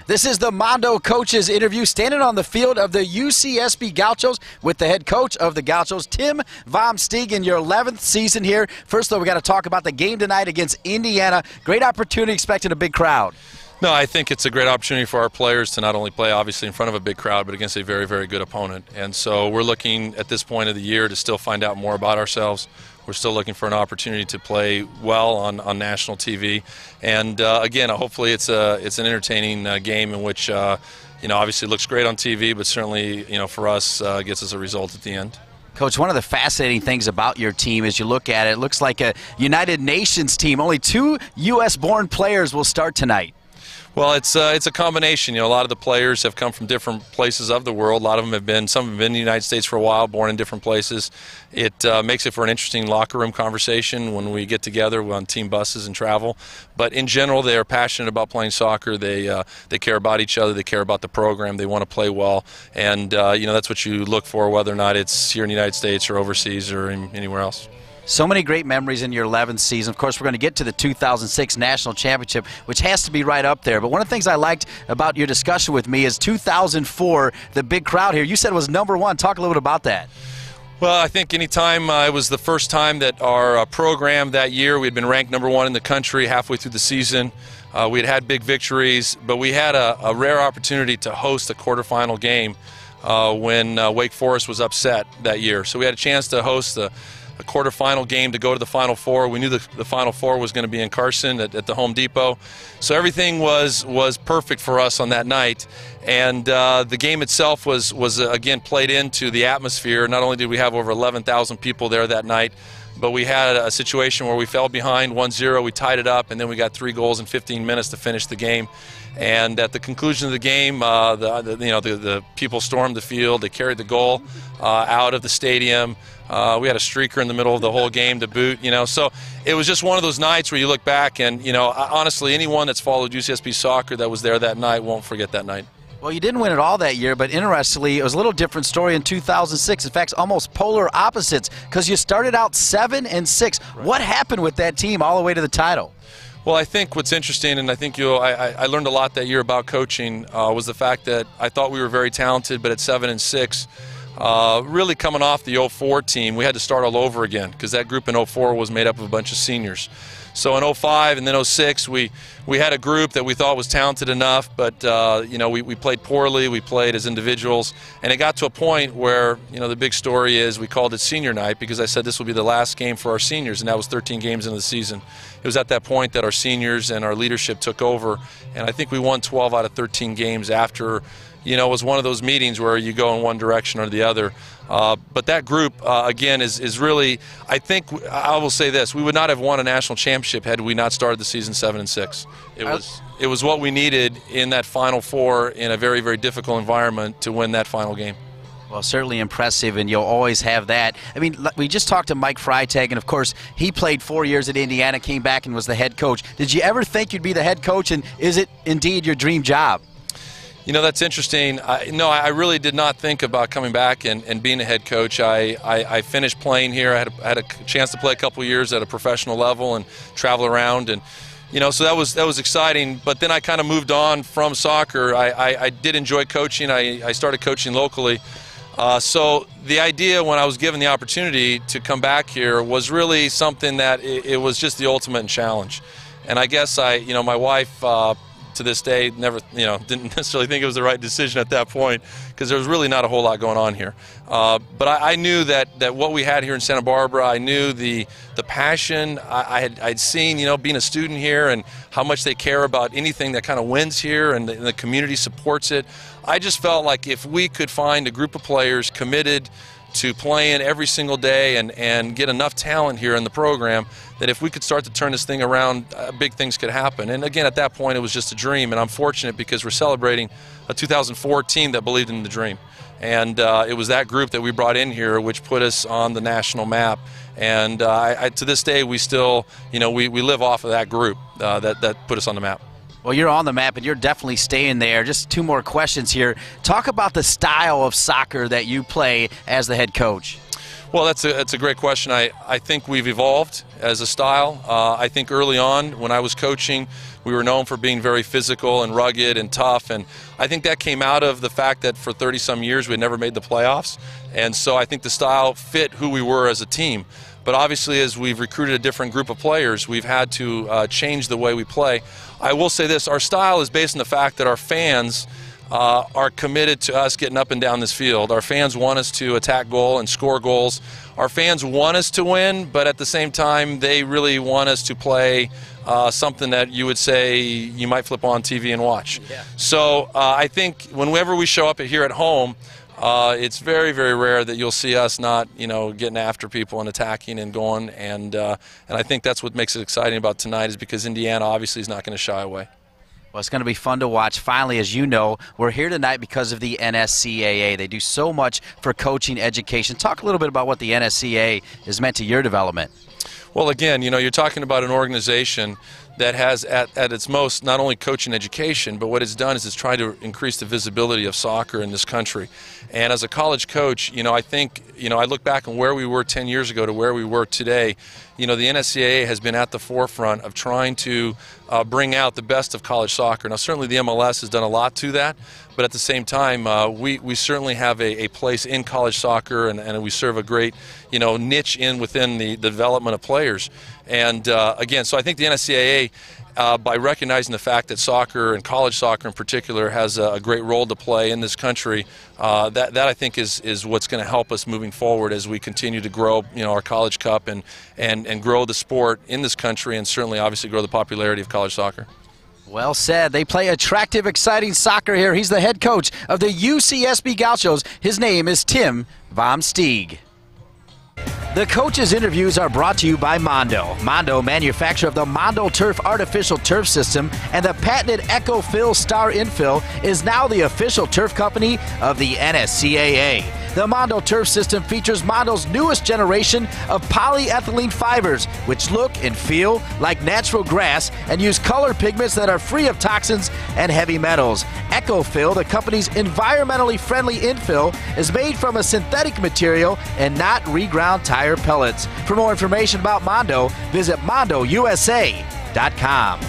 This is the Mondo Coaches interview, standing on the field of the UCSB Gauchos with the head coach of the Gauchos, Tim Steeg, in your 11th season here. First, though, we got to talk about the game tonight against Indiana. Great opportunity, expecting a big crowd. No, I think it's a great opportunity for our players to not only play, obviously, in front of a big crowd, but against a very, very good opponent. And so we're looking at this point of the year to still find out more about ourselves. We're still looking for an opportunity to play well on national TV. And, again, hopefully it's an entertaining game in which, obviously looks great on TV, but certainly, for us, gets us a result at the end. Coach, one of the fascinating things about your team as you look at it, it looks like a United Nations team. Only 2 U.S.-born players will start tonight. Well, it's a combination. A lot of the players have come from different places of the world. A lot of them have been, some have been in the United States for a while, born in different places. It makes it for an interesting locker room conversation when we get together on team buses and travel. But in general, they are passionate about playing soccer. They care about each other. They care about the program. They want to play well. And, that's what you look for, whether or not it's here in the United States or overseas or anywhere else. So many great memories in your 11th season. Of course, we're going to get to the 2006 National Championship, which has to be right up there. But one of the things I liked about your discussion with me is 2004, the big crowd here. You said it was #1. Talk a little bit about that. Well, I think anytime it was the first time that our program that year, we had been ranked #1 in the country halfway through the season. We had had big victories, but we had a rare opportunity to host a quarterfinal game when Wake Forest was upset that year. So we had a chance to host a quarterfinal game to go to the Final Four. We knew the Final Four was going to be in Carson at the Home Depot. So everything was perfect for us on that night. And the game itself was again played into the atmosphere. Not only did we have over 11,000 people there that night, but we had a situation where we fell behind 1-0, we tied it up, and then we got 3 goals in 15 minutes to finish the game. And at the conclusion of the game, the people stormed the field. They carried the goal out of the stadium. We had a streaker in the middle of the whole game to boot. So it was just one of those nights where you look back and, honestly, anyone that's followed UCSB soccer that was there that night won't forget that night. Well, you didn't win it all that year, but interestingly, it was a little different story in 2006. In fact, almost polar opposites, because you started out 7-6. Right. What happened with that team all the way to the title? Well, I think what's interesting, and I think I learned a lot that year about coaching, was the fact that I thought we were very talented, but at 7-6, really coming off the 04 team, we had to start all over again because that group in 04 was made up of a bunch of seniors. So in 05 and then 06, we had a group that we thought was talented enough, but we played poorly, we played as individuals, and it got to a point where the big story is we called it senior night because I said this will be the last game for our seniors, and that was 13 games into the season. It was at that point that our seniors and our leadership took over, and I think we won 12 out of 13 games after it was one of those meetings where you go in one direction or the other. But that group, again, is really, I think, I will say this, we would not have won a national championship had we not started the season 7-6. It was what we needed in that Final Four in a very, very difficult environment to win that final game. Well, certainly impressive, and you'll always have that. I mean, we just talked to Mike Freitag, and of course, he played 4 years at Indiana, came back and was the head coach. Did you ever think you'd be the head coach, and is it indeed your dream job? That's interesting. No, I really did not think about coming back and being a head coach. I finished playing here. I had a chance to play a couple years at a professional level and travel around, and so that was exciting. But then I kind of moved on from soccer. I did enjoy coaching. I started coaching locally. So the idea when I was given the opportunity to come back here was really something that it was just the ultimate challenge. And I guess my wife, to this day, never, didn't necessarily think it was the right decision at that point because there was really not a whole lot going on here. But I knew that what we had here in Santa Barbara, I knew the passion. I'd seen, being a student here and how much they care about anything that kind of wins here and the community supports it. I just felt like if we could find a group of players committed to playing every single day and get enough talent here in the program that if we could start to turn this thing around, big things could happen. And again, at that point, it was just a dream, and I'm fortunate because we're celebrating a 2004 team that believed in the dream. And it was that group that we brought in here which put us on the national map. And to this day, we still, we live off of that group that put us on the map. Well, you're on the map, and you're definitely staying there. Just 2 more questions here. Talk about the style of soccer that you play as the head coach. Well, that's a great question. I think we've evolved as a style. I think early on when I was coaching, we were known for being very physical and rugged and tough, and I think that came out of the fact that for 30-some years we had never made the playoffs, and so I think the style fit who we were as a team. But obviously, as we've recruited a different group of players, we've had to change the way we play. I will say this, our style is based on the fact that our fans are committed to us getting up and down this field. Our fans want us to attack goal and score goals. Our fans want us to win, but at the same time, they really want us to play something that you would say you might flip on TV and watch. Yeah. So I think whenever we show up here at home, it's very, very rare that you'll see us not, getting after people and attacking and going. And I think that's what makes it exciting about tonight, is because Indiana obviously is not going to shy away. Well, it's going to be fun to watch. Finally, as you know, we're here tonight because of the NSCAA. They do so much for coaching education. Talk a little bit about what the NSCAA has meant to your development. Well, again, you're talking about an organization that has at its most not only coaching education, but what it's done is it's tried to increase the visibility of soccer in this country. And as a college coach, I think, I look back on where we were 10 years ago to where we were today. The NSCAA has been at the forefront of trying to bring out the best of college soccer. Now, certainly the MLS has done a lot to that, but at the same time, we certainly have a place in college soccer, and we serve a great, niche within the development of players. And again, so I think the NSCAA, by recognizing the fact that soccer and college soccer in particular has a great role to play in this country, that I think is what's going to help us moving forward as we continue to grow, our College Cup and grow the sport in this country, and certainly obviously grow the popularity of college soccer. Well said. They play attractive, exciting soccer here. He's the head coach of the UCSB Gauchos. His name is Tim Vom Steeg. The coaches' interviews are brought to you by Mondo. Mondo, manufacturer of the Mondo Turf artificial turf system and the patented EcoFill Star Infill, is now the official turf company of the NSCAA. The Mondo Turf system features Mondo's newest generation of polyethylene fibers, which look and feel like natural grass and use color pigments that are free of toxins and heavy metals. EcoFill, the company's environmentally friendly infill, is made from a synthetic material and not reground tire pellets. For more information about Mondo, visit mondousa.com.